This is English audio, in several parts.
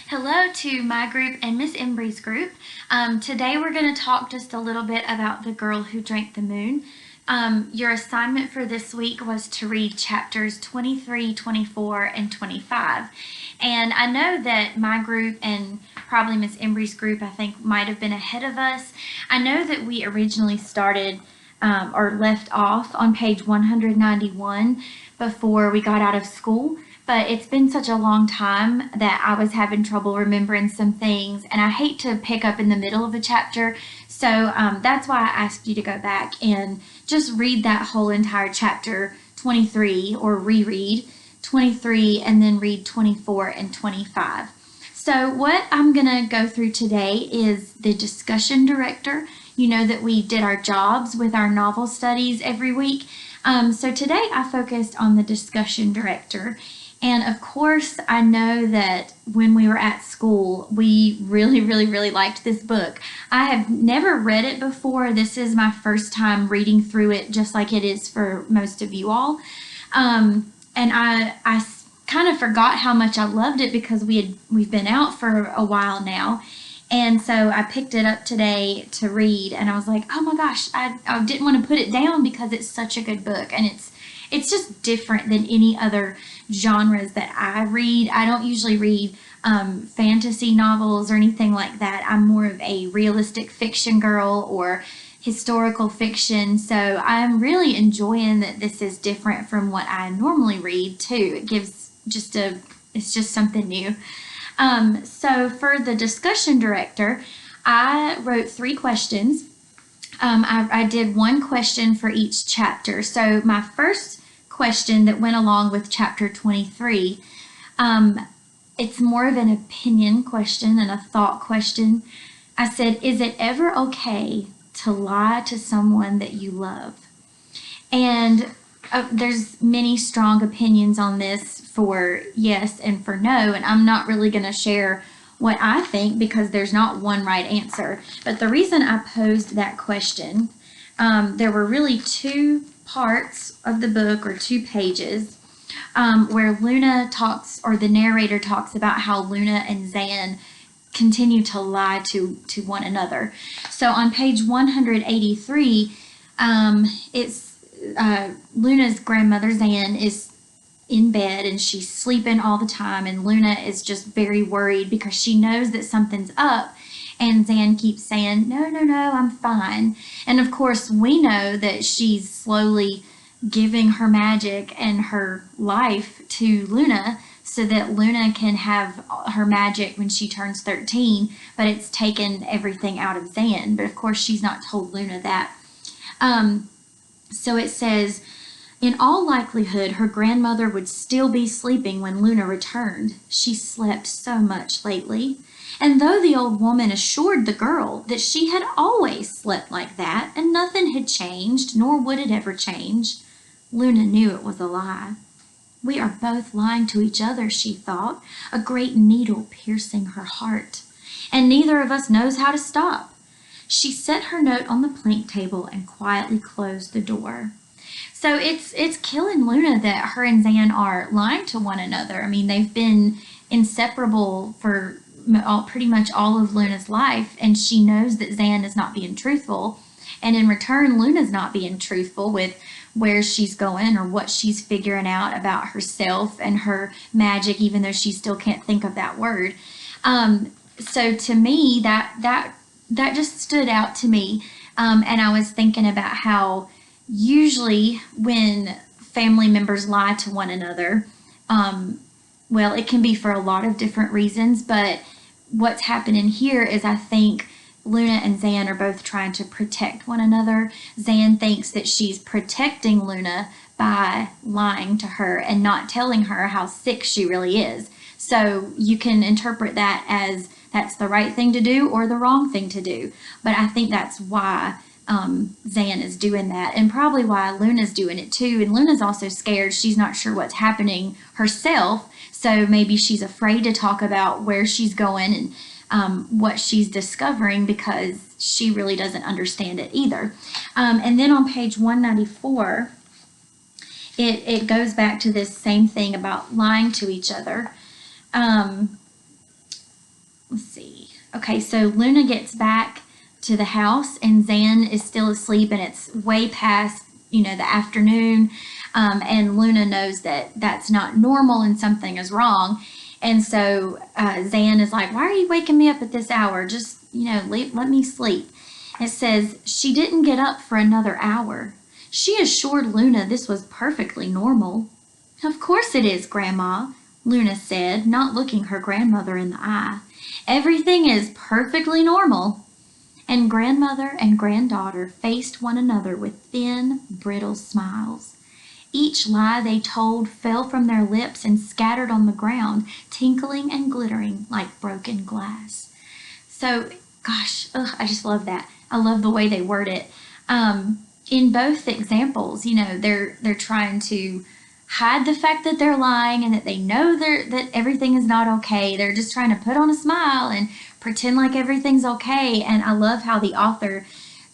Hello to my group and Miss Embry's group. Today we're going to talk just a little bit about The Girl Who Drank the Moon. Your assignment for this week was to read chapters 23, 24, and 25. And I know that my group and probably Miss Embry's group, I think, might have been ahead of us. I know that we originally started or left off on page 191 before we got out of school. But it's been such a long time that I was having trouble remembering some things, and I hate to pick up in the middle of a chapter, so that's why I asked you to go back and just read that whole entire chapter 23, or reread 23, and then read 24 and 25. So what I'm going to go through today is the discussion director. You know that we did our jobs with our novel studies every week. So today I focused on the discussion director. And of course, I know that when we were at school, we really liked this book. I have never read it before. This is my first time reading through it, just like it is for most of you all. And I kind of forgot how much I loved it because we've been out for a while now. And so I picked it up today to read, and I was like, oh my gosh, I didn't want to put it down because it's such a good book, and it's just different than any other genres that I read. I don't usually read fantasy novels or anything like that. I'm more of a realistic fiction girl or historical fiction, so I'm really enjoying that this is different from what I normally read too. It gives it's just something new. So for the discussion director, I wrote 3 questions. I did 1 question for each chapter. So my first question that went along with chapter 23, it's more of an opinion question than a thought question. I said, is it ever okay to lie to someone that you love? And there's many strong opinions on this for yes and for no, and I'm not really going to share what I think because there's not one right answer. But the reason I posed that question, there were really 2 parts of the book, or 2 pages, where Luna talks, or the narrator talks about how Luna and Zan continue to lie to one another. So on page 183, it's Luna's grandmother, Zan, is in bed and she's sleeping all the time, and Luna is just very worried because she knows that something's up, and Zan keeps saying, no, I'm fine. And of course we know that she's slowly giving her magic and her life to Luna so that Luna can have her magic when she turns 13, but it's taken everything out of Zan. But of course she's not told Luna that. So it says, in all likelihood, her grandmother would still be sleeping when Luna returned. She slept so much lately. And though the old woman assured the girl that she had always slept like that and nothing had changed, nor would it ever change, Luna knew it was a lie. We are both lying to each other, she thought, a great needle piercing her heart. And neither of us knows how to stop. She set her note on the plank table and quietly closed the door. So it's killing Luna that her and Zan are lying to one another. I mean, they've been inseparable for pretty much all of Luna's life, and she knows that Zan is not being truthful, and in return Luna's not being truthful with where she's going or what she's figuring out about herself and her magic, even though she still can't think of that word. So to me, that just stood out to me, and I was thinking about how usually when family members lie to one another, well, it can be for a lot of different reasons, but what's happening here is I think Luna and Zan are both trying to protect one another. Zan thinks that she's protecting Luna by lying to her and not telling her how sick she really is. So you can interpret that as that's the right thing to do or the wrong thing to do. But I think that's why Zan is doing that, and probably why Luna's doing it too. And Luna's also scared. She's not sure what's happening herself, so maybe she's afraid to talk about where she's going and what she's discovering because she really doesn't understand it either. And then on page 194, it goes back to this same thing about lying to each other. let's see. Okay, so Luna gets back to the house and Zan is still asleep and it's way past, the afternoon. And Luna knows that that's not normal and something is wrong. And so Zan is like, why are you waking me up at this hour? Just, let me sleep. It says, she didn't get up for another hour. She assured Luna this was perfectly normal. Of course it is, Grandma, Luna said, not looking her grandmother in the eye. Everything is perfectly normal. And grandmother and granddaughter faced one another with thin, brittle smiles. Each lie they told fell from their lips and scattered on the ground, tinkling and glittering like broken glass. So, gosh, I just love that. I love the way they word it. In both examples, they're trying to hide the fact that they're lying and that they know that everything is not okay. They're just trying to put on a smile and pretend like everything's okay. And I love how the author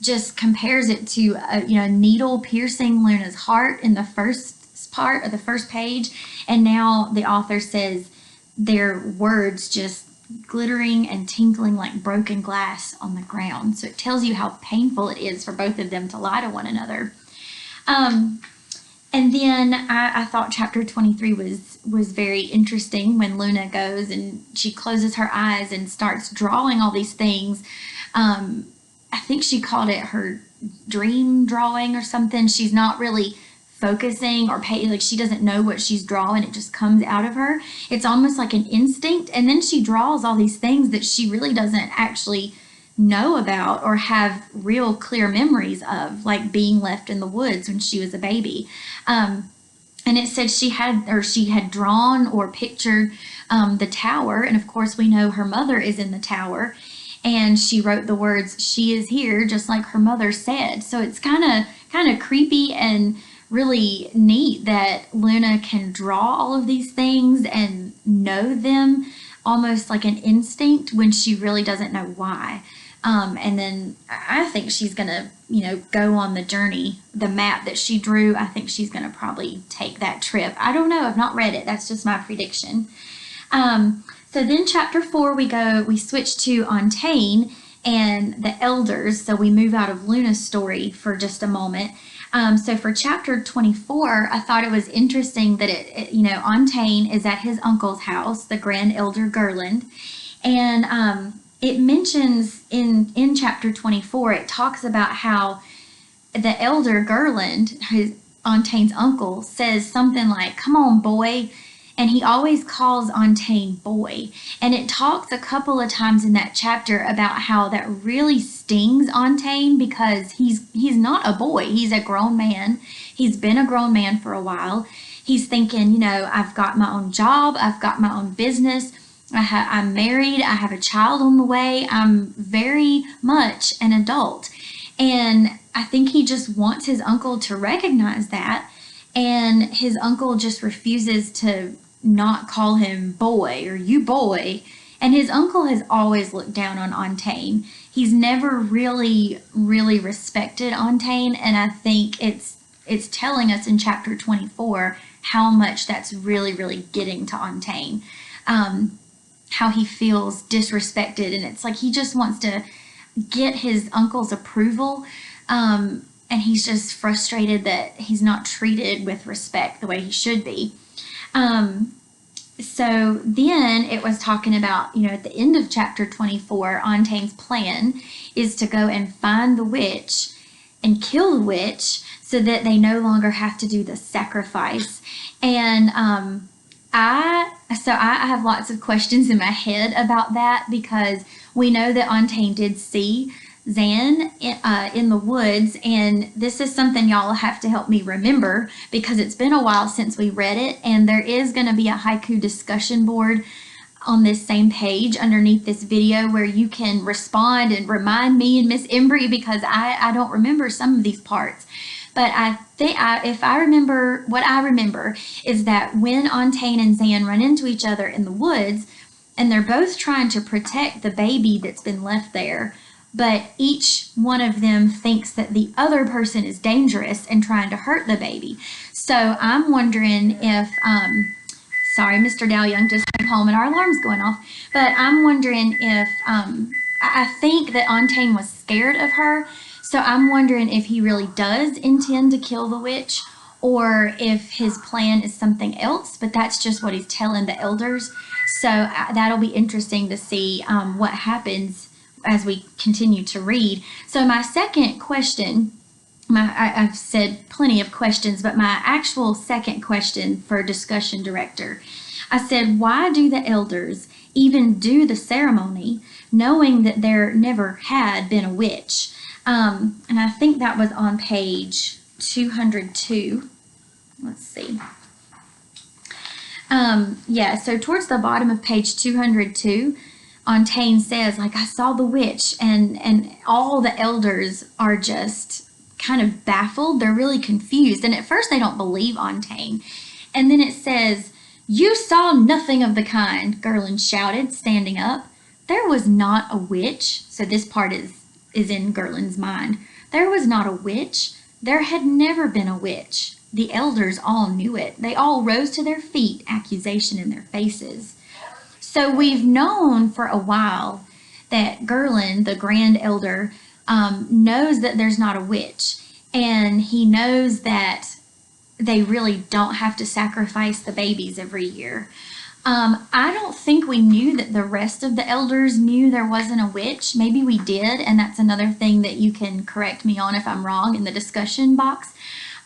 just compares it to a needle piercing Luna's heart in the first part of the first page, and now the author says their words just glittering and tinkling like broken glass on the ground. So it tells you how painful it is for both of them to lie to one another. And then I thought chapter 23 was very interesting when Luna goes and she closes her eyes and starts drawing all these things. I think she called it her dream drawing or something. She's not really focusing or like she doesn't know what she's drawing. It just comes out of her. It's almost like an instinct. And then she draws all these things that she really doesn't actually know about or have real clear memories of, like being left in the woods when she was a baby. And it said she had drawn or pictured the tower. And of course we know her mother is in the tower. And she wrote the words, "She is here," just like her mother said. So it's kind of creepy and really neat that Luna can draw all of these things and know them almost like an instinct when she really doesn't know why. And then I think she's going to, go on the journey, the map that she drew. I think she's going to probably take that trip. I don't know. I've not read it. That's just my prediction. So then chapter 4, we switch to Ontane and the elders. So we move out of Luna's story for just a moment. So for chapter 24, I thought it was interesting that Ontane is at his uncle's house, the grand elder Gerland. And it mentions in chapter 24, it talks about how the elder Gerland, Ontane's uncle, says something like, "Come on, boy." And he always calls Ontane boy. And it talks a couple of times in that chapter about how that really stings Ontane because he's not a boy. He's a grown man. He's been a grown man for a while. He's thinking, I've got my own job. I've got my own business. I'm married. I have a child on the way. I'm very much an adult. And I think he just wants his uncle to recognize that. And his uncle just refuses to not call him boy or you boy. And his uncle has always looked down on Ontane. He's never really respected Ontane, and I think it's telling us in chapter 24 how much that's really getting to Ontane. How he feels disrespected, and it's like he just wants to get his uncle's approval, and he's just frustrated that he's not treated with respect the way he should be. So then it was talking about, at the end of chapter 24, Ontane's plan is to go and find the witch and kill the witch so that they no longer have to do the sacrifice. And I have lots of questions in my head about that, because we know that Ontane did see Zan in the woods, and this is something y'all have to help me remember because it's been a while since we read it, and there is going to be a haiku discussion board on this same page underneath this video where you can respond and remind me and Miss Embry, because I don't remember some of these parts. But I think if I remember, what I remember is that when Ontane and Zan run into each other in the woods, and they're both trying to protect the baby that's been left there, but each one of them thinks that the other person is dangerous and trying to hurt the baby. So I'm wondering if, sorry, Mr. Dowell-Young just came home and our alarm's going off. But I'm wondering if, I think that Ontane was scared of her. So I'm wondering if he really does intend to kill the witch or if his plan is something else, but that's just what he's telling the elders. So that'll be interesting to see what happens as we continue to read. So my second question, I've said plenty of questions, but my actual second question for discussion director, I said, why do the elders even do the ceremony knowing that there never had been a witch? And I think that was on page 202. Let's see. Yeah, so towards the bottom of page 202, Ontane says, like, I saw the witch, and all the elders are just kind of baffled. They're really confused, and at first they don't believe Ontane. And then it says, you saw nothing of the kind, Gerlin shouted, standing up. There was not a witch. So this part is in Gerlin's mind. There was not a witch. There had never been a witch. The elders all knew it. They all rose to their feet, accusation in their faces. So we've known for a while that Gerlin, the grand elder, knows that there's not a witch. And he knows that they really don't have to sacrifice the babies every year. I don't think we knew that the rest of the elders knew there wasn't a witch. Maybe we did, and that's another thing that you can correct me on if I'm wrong in the discussion box.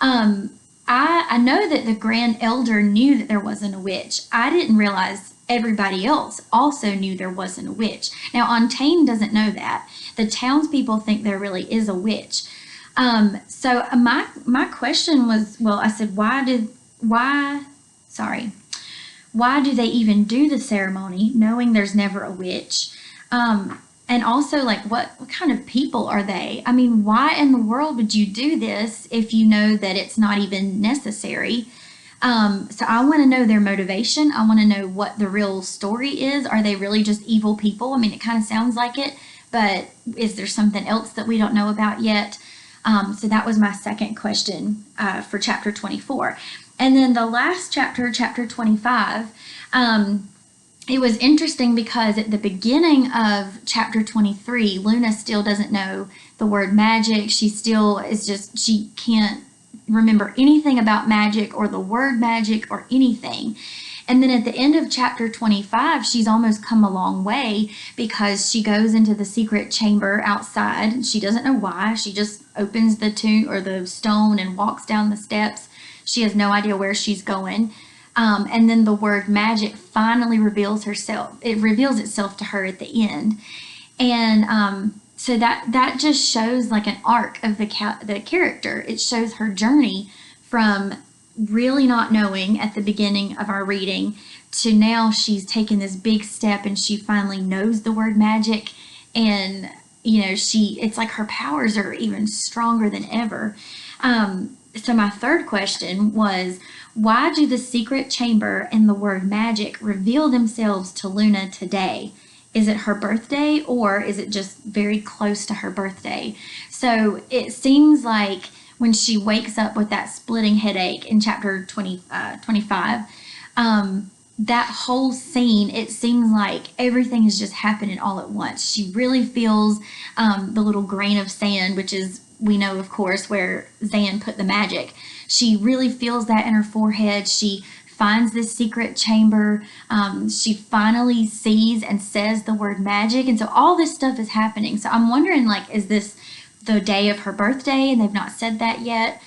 I know that the grand elder knew that there wasn't a witch. I didn't realize everybody else also knew there wasn't a witch. Now, Ontane doesn't know that. The townspeople think there really is a witch. So my question was, well, I said, why do they even do the ceremony knowing there's never a witch? And also, like, what kind of people are they? I mean, why in the world would you do this if you know that it's not even necessary? So I want to know their motivation. I want to know what the real story is. Are they really just evil people? I mean, it kind of sounds like it, but is there something else that we don't know about yet? So that was my second question for chapter 24. And then the last chapter, chapter 25, it was interesting because at the beginning of chapter 23, Luna still doesn't know the word magic. She still is just, she can't remember anything about magic or the word magic or anything. And then at the end of chapter 25, she's almost come a long way because she goes into the secret chamber outside. She doesn't know why. She just opens the tomb or the stone and walks down the steps. She has no idea where she's going. And then the word magic finally reveals herself. It reveals itself to her at the end. And so that just shows like an arc of the character. It shows her journey from really not knowing at the beginning of our reading to now she's taken this big step and she finally knows the word magic. And, you know, it's like her powers are even stronger than ever. So my third question was, why do the secret chamber and the word magic reveal themselves to Luna today? Is it her birthday or is it just very close to her birthday? So it seems like when she wakes up with that splitting headache in chapter 25, that whole scene, it seems like everything is just happening all at once. She really feels the little grain of sand, which is, we know, of course, where Zan put the magic. She really feels that in her forehead. She finds this secret chamber. She finally sees and says the word magic. And so all this stuff is happening. So I'm wondering, like, is this the day of her birthday and they've not said that yet?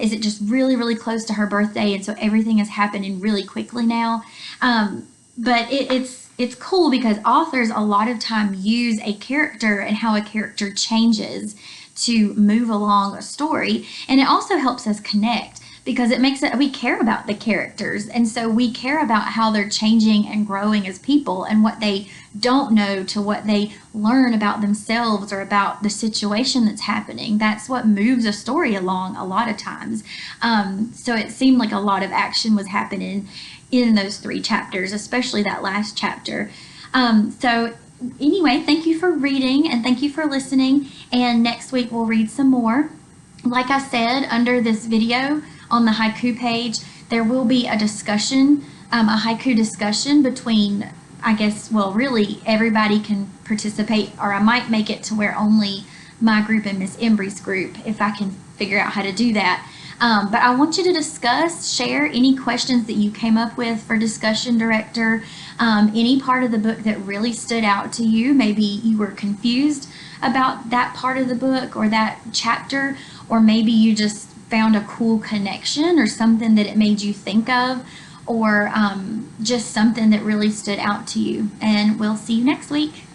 Is it just really, really close to her birthday and so everything is happening really quickly now? But it's cool because authors a lot of time use a character and how a character changes to move along a story. And it also helps us connect because it makes it, we care about the characters. And so we care about how they're changing and growing as people and what they don't know to what they learn about themselves or about the situation that's happening. That's what moves a story along a lot of times. So it seemed like a lot of action was happening in those 3 chapters, especially that last chapter. So anyway, thank you for reading and thank you for listening. And next week we'll read some more. Like I said, under this video on the haiku page, there will be a discussion a haiku discussion between, I guess, well, really everybody can participate, or I might make it to where only my group and Miss Embry's group, if I can figure out how to do that. But I want you to discuss, share any questions that you came up with for discussion director, any part of the book that really stood out to you. Maybe you were confused about that part of the book or that chapter, or maybe you just found a cool connection or something that it made you think of, or just something that really stood out to you. And we'll see you next week.